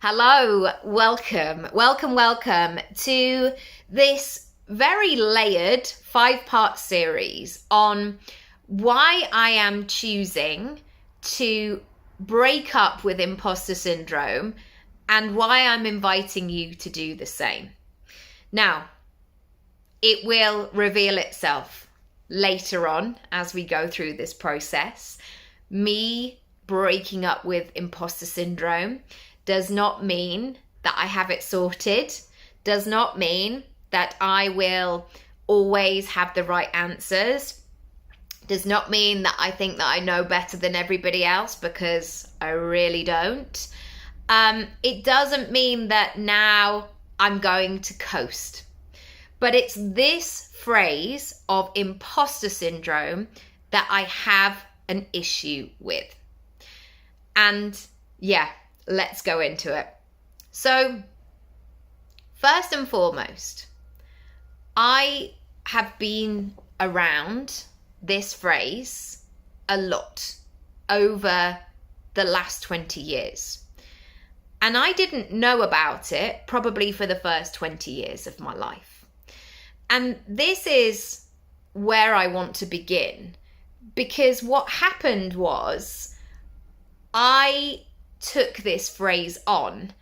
Hello, welcome to this very layered 5-part series on why I am choosing to break up with imposter syndrome and why I'm inviting you to do the same. Now, it will reveal itself later on as we go through this process. Me breaking up with imposter syndrome does not mean that I have it sorted, does not mean that I will always have the right answers, does not mean that I think that I know better than everybody else, because I really don't. It doesn't mean that now I'm going to coast. But it's this phrase of imposter syndrome that I have an issue with. And yeah, let's go into it. So, first and foremost, I have been around this phrase a lot over the last 20 years. And I didn't know about it probably for the first 20 years of my life. And this is where I want to begin, because what happened was I took this phrase on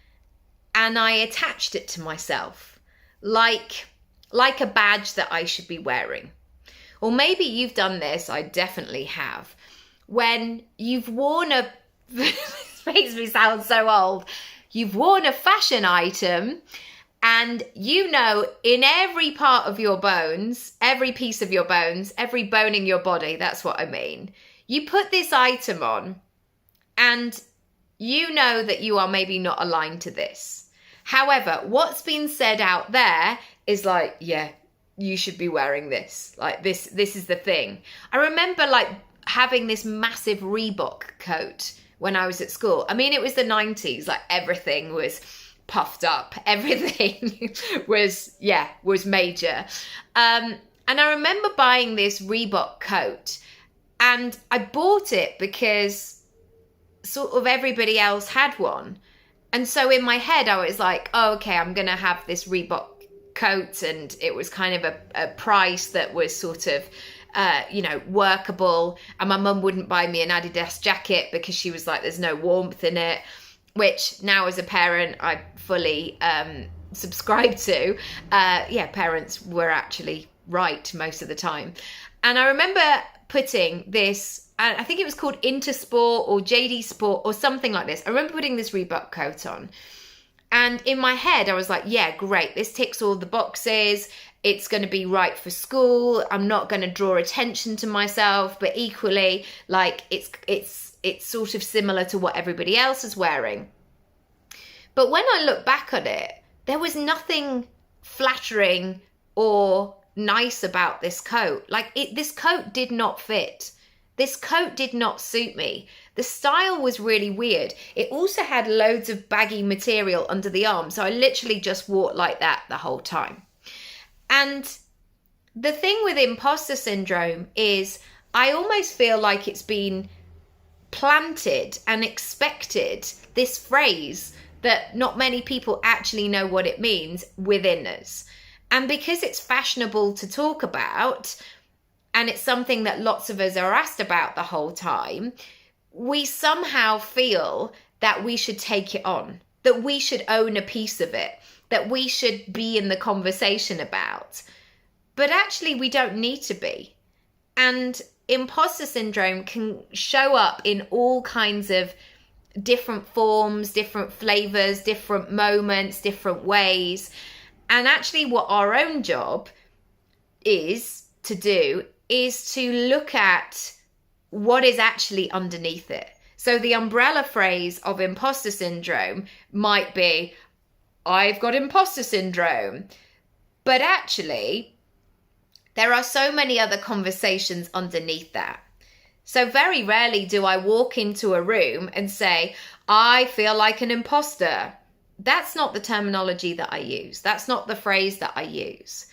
and I attached it to myself like a badge that I should be wearing. Or maybe you've done this, I definitely have. When you've worn this makes me sound so old, you've worn a fashion item and you know in every part of your bones, every piece of your bones, every bone in your body, that's what I mean. You put this item on and you know that you are maybe not aligned to this. However, what's been said out there is like, yeah, you should be wearing this. Like this is the thing. I remember like having this massive Reebok coat when I was at school. I mean, it was the 90s, like everything was puffed up. Everything was major. And I remember buying this Reebok coat and I bought it because sort of everybody else had one. And so in my head, I was like, oh, okay, I'm going to have this Reebok coat. And it was kind of a price that was sort of, workable. And my mum wouldn't buy me an Adidas jacket because she was like, there's no warmth in it, which now as a parent, I fully subscribe to. Parents were actually right most of the time. And I remember putting this, I think it was called Intersport or JD Sport or something like this. I remember putting this Reebok coat on. And in my head, I was like, yeah, great. This ticks all the boxes. It's going to be right for school. I'm not going to draw attention to myself, but equally, like it's sort of similar to what everybody else is wearing. But when I look back on it, there was nothing flattering or nice about this coat. Like this coat did not fit. This coat did not suit me. The style was really weird. It also had loads of baggy material under the arm. So I literally just wore it like that the whole time. And the thing with imposter syndrome is I almost feel like it's been planted and expected, this phrase that not many people actually know what it means within us. And because it's fashionable to talk about, and it's something that lots of us are asked about the whole time, we somehow feel that we should take it on, that we should own a piece of it, that we should be in the conversation about. But actually, we don't need to be. And imposter syndrome can show up in all kinds of different forms, different flavors, different moments, different ways. And actually, what our own job is to do is to look at what is actually underneath it. So the umbrella phrase of imposter syndrome might be, I've got imposter syndrome. But actually, there are so many other conversations underneath that. So very rarely do I walk into a room and say, I feel like an imposter. That's not the terminology that I use. That's not the phrase that I use.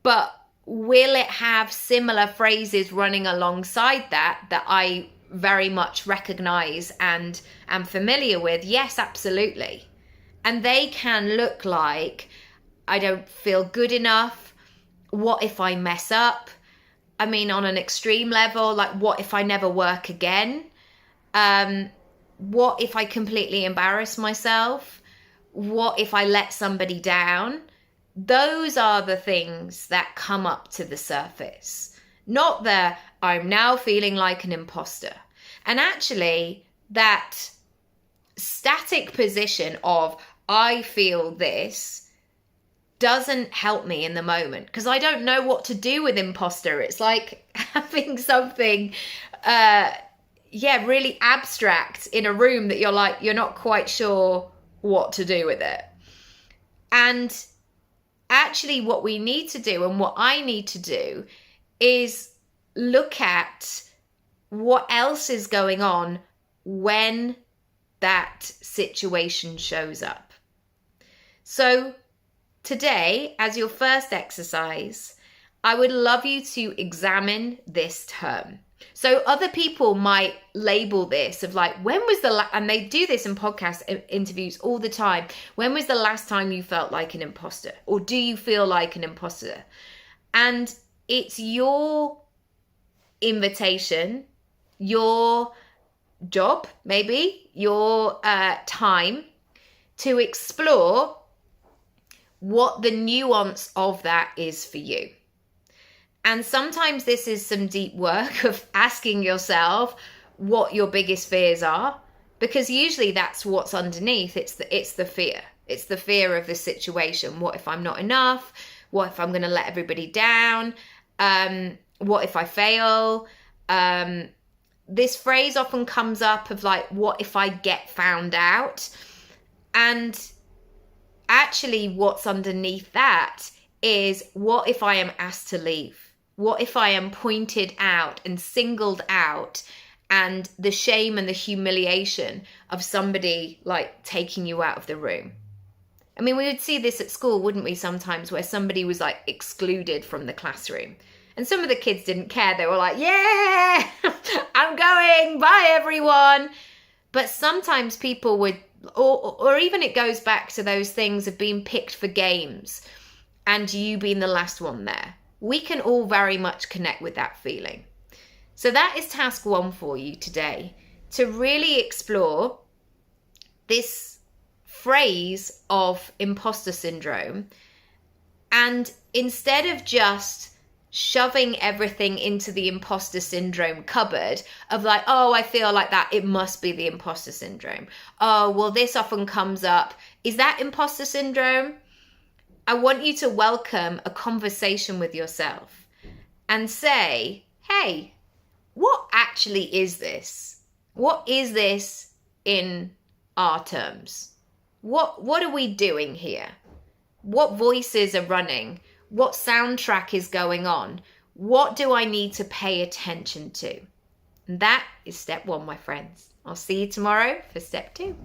But will it have similar phrases running alongside that I very much recognize and am familiar with, yes, absolutely. And they can look like, I don't feel good enough. What if I mess up? I mean, on an extreme level, like, what if I never work again? What if I completely embarrass myself? What if I let somebody down? Those are the things that come up to the surface, not the I'm now feeling like an imposter. And actually, that static position of I feel this doesn't help me in the moment, because I don't know what to do with imposter. It's like having something really abstract in a room that you're not quite sure what to do with it. And actually what we need to do, and what I need to do, is look at what else is going on when that situation shows up. So today, as your first exercise, I would love you to examine this term. So other people might label this of like, when was the and they do this in podcast interviews all the time. When was the last time you felt like an imposter? Or do you feel like an imposter? And it's your invitation, your job, maybe your time to explore what the nuance of that is for you. And sometimes this is some deep work of asking yourself what your biggest fears are, because usually that's what's underneath. It's the fear. It's the fear of the situation. What if I'm not enough? What if I'm going to let everybody down? What if I fail? This phrase often comes up of like, what if I get found out? And actually what's underneath that is, what if I am asked to leave? What if I am pointed out and singled out, and the shame and the humiliation of somebody like taking you out of the room? I mean, we would see this at school, wouldn't we, sometimes, where somebody was like excluded from the classroom. And some of the kids didn't care. They were like, yeah, I'm going, bye everyone. But sometimes people would, or even it goes back to those things of being picked for games and you being the last one there. We can all very much connect with that feeling. So that is task 1 for you today, to really explore this phrase of imposter syndrome. And instead of just shoving everything into the imposter syndrome cupboard of like, oh, I feel like that, it must be the imposter syndrome. Oh, well, this often comes up. Is that imposter syndrome? I want you to welcome a conversation with yourself and say, hey, what actually is this? What is this in our terms? What are we doing here? What voices are running? What soundtrack is going on? What do I need to pay attention to? And that is step 1, my friends. I'll see you tomorrow for step 2.